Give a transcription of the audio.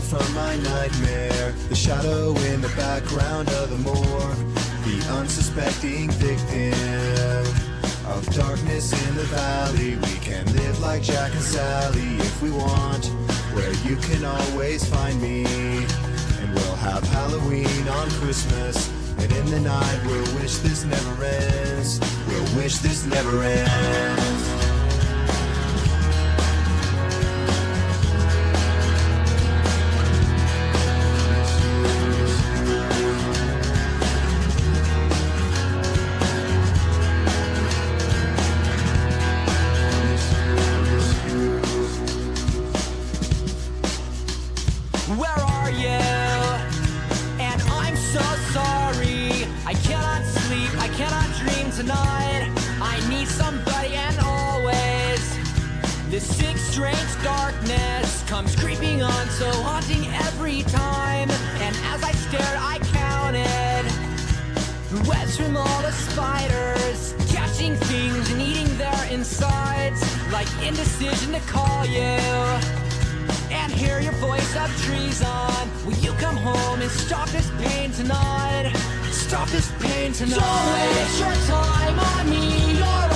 from my nightmare. The shadow in the background of the morgue, the unsuspecting victim of darkness in the valley. We can live like Jack and Sally if we want, where you can always find me. And we'll have Halloween on Christmas, and in the night we'll wish this never ends. We'll wish this never ends. Where are you? And I'm so sorry. I cannot sleep, I cannot dream tonight. I need somebody, and always this sick, strange darkness comes creeping on, so haunting every time. And as I stared, I counted the webs from all the spiders, catching things and eating their insides, like indecision to call you and hear your voice of treason. Will you come home and stop this pain tonight? Stop this pain tonight. Don't waste your time on me. You're